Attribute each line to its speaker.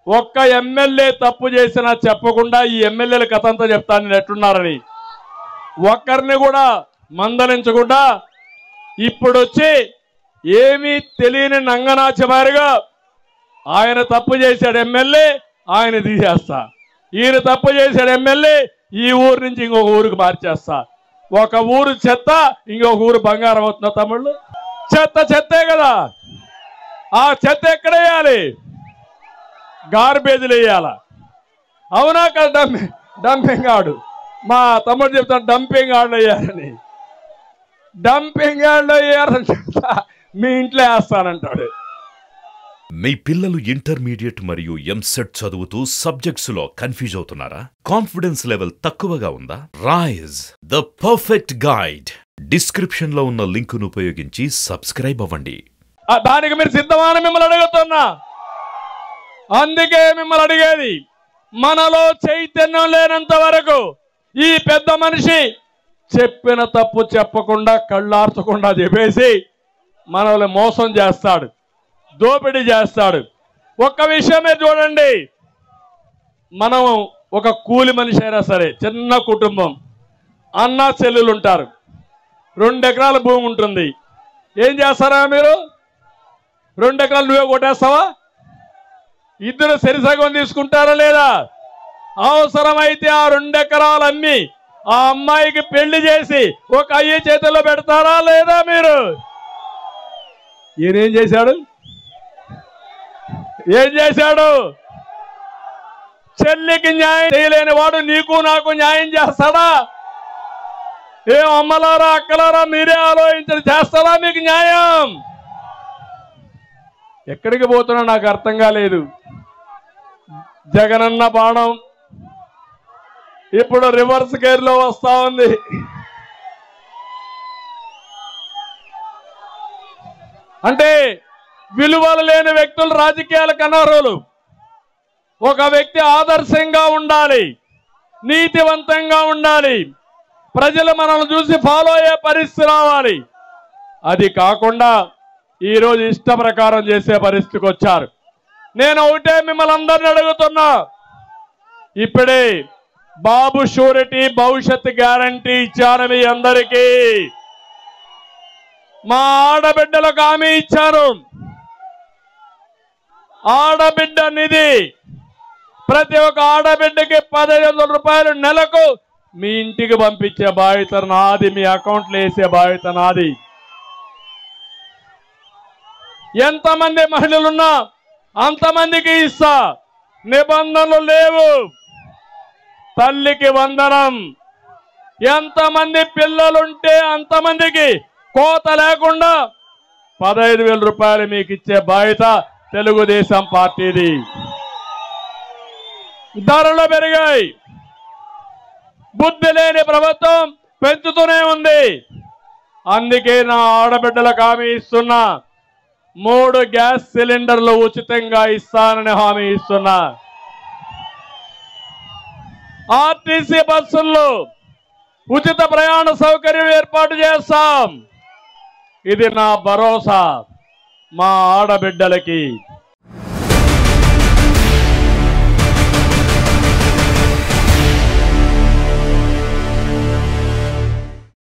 Speaker 1: ఒక్క ఎమ్మెల్యే తప్పు చేసినా చెప్పకుండా ఈ ఎమ్మెల్యేల కథ అంతా చెప్తాను నేను ఎట్టున్నారని. ఒక్కరిని కూడా మందలించకుండా ఇప్పుడు వచ్చి ఏమీ తెలియని నంగనాచమారిగా ఆయన తప్పు చేశాడు ఎమ్మెల్యే, ఆయన తీసేస్తా. ఈయన తప్పు చేశాడు ఎమ్మెల్యే, ఈ ఊరు నుంచి ఇంకొక ఊరికి మార్చేస్తా. ఒక ఊరు చెత్త, ఇంకొక ఊరు బంగారం అవుతున్నా తమ్ముళ్ళు. చెత్త చెత్తే కదా, ఆ చెత్త ఎక్కడ వేయాలి? గార్బేజ్లు వేయాల. అవునా కదా? డంపింగ్ ఆడు మా తమ్ముడు చెప్తాను, డంపింగ్ ఆడలు వేయాలని. డంపింగ్ ఆడలు వేయాలని చెప్తా, మీ ఇంట్లో వేస్తానంటాడు.
Speaker 2: మీ పిల్లలు ఇంటర్మీడియట్ మరియు ఎంసెట్ చదువుతూ సబ్జెక్ట్స్ లో కన్ఫ్యూజ్ అవుతున్నారా? కాన్ఫిడెన్స్ లెవెల్ తక్కువగా ఉందా? Rise the perfect guide description లో ఉన్న లింకును ఉపయోగించి సబ్స్క్రైబ్ అవ్వండి.
Speaker 1: దానికి మీరు సిద్ధమని మిమ్మల్ని అడుగుతున్నా. అందుకే మిమ్మల్ని అడిగేది, మనలో చైతన్యం లేనంత వరకు ఈ పెద్ద మనిషి చెప్పిన తప్పు చెప్పకుండా కళ్ళార్చకుండా చెప్పేసి మనల్ని మోసం చేస్తాడు, దోపిడీ చేస్తాడు. ఒక్క విషయమే చూడండి, మనం ఒక కూలి మనిషి అయినా సరే, చిన్న కుటుంబం, అన్న చెల్లెలు ఉంటారు, 2 ఎకరాల భూమి ఉంటుంది. ఏం చేస్తారా మీరు? 2 ఎకరాలు నువ్వే కొట్టేస్తావా? ఇద్దరు సరిసగం తీసుకుంటారా లేదా? అవసరమైతే ఆ 2 ఎకరాలు అమ్మి ఆ అమ్మాయికి పెళ్లి చేసి ఒక అయ్య చేతిలో పెడతారా లేదా మీరు? ఈయనేం చేశాడు? ఏం చేశాడు? చెల్లికి న్యాయం చేయలేని వాడు నీకు నాకు న్యాయం చేస్తాడా? ఏం అమ్మలారా అక్కలారా మీరే ఆలోచించి చేస్తారా మీకు న్యాయం? ఎక్కడికి పోతున్నా నాకు అర్థం కాలేదు. జగనన్న బాణం ఇప్పుడు రివర్స్ గేర్ లో వస్తా ఉంది. అంటే విలువలు లేని వ్యక్తులు రాజకీయాలకు అనర్హులు. ఒక వ్యక్తి ఆదర్శంగా ఉండాలి, నీతివంతంగా ఉండాలి, ప్రజలు మనల్ని చూసి ఫాలో అయ్యే పరిస్థితి రావాలి. అది కాకుండా ఈరోజు ఇష్ట ప్రకారం చేసే పరిస్థితికి వచ్చారు. నేను ఒకటే మిమ్మల్ని అందరిని అడుగుతున్నా, ఇప్పుడే బాబు షూరిటీ భవిష్యత్ గ్యారంటీ ఇచ్చాను మీ అందరికీ. మా ఆడబిడ్డలకు హామీ ఇచ్చాను. ఆడబిడ్డ నిధి, ప్రతి ఒక్క ఆడబిడ్డకి 1500 రూపాయలు నెలకు మీ ఇంటికి పంపించే బాధ్యత నాది, మీ అకౌంట్లో వేసే బాధ్యత నాది. ఎంతమంది మహిళలున్నా అంతమందికి ఇస్తా, నిబంధనలు లేవు. తల్లికి వందనం, ఎంతమంది పిల్లలుంటే అంతమందికి కోత లేకుండా 15,000 రూపాయలు మీకు ఇచ్చే బాధ్యత తెలుగుదేశం పార్టీది. ధరలు పెరిగాయి, బుద్ధి లేని ప్రభుత్వం పెంచుతూనే ఉంది. అందుకే నా ఆడబిడ్డలకు హామీ ఇస్తున్నా, 3 గ్యాస్ సిలిండర్లు ఉచితంగా ఇస్తానని హామీ ఇస్తున్నా. ఆర్టీసీ బస్సుల్లో ఉచిత ప్రయాణ సౌకర్యం ఏర్పాటు చేస్తాం. ఇది నా భరోసా మా ఆడబిడ్డలకి.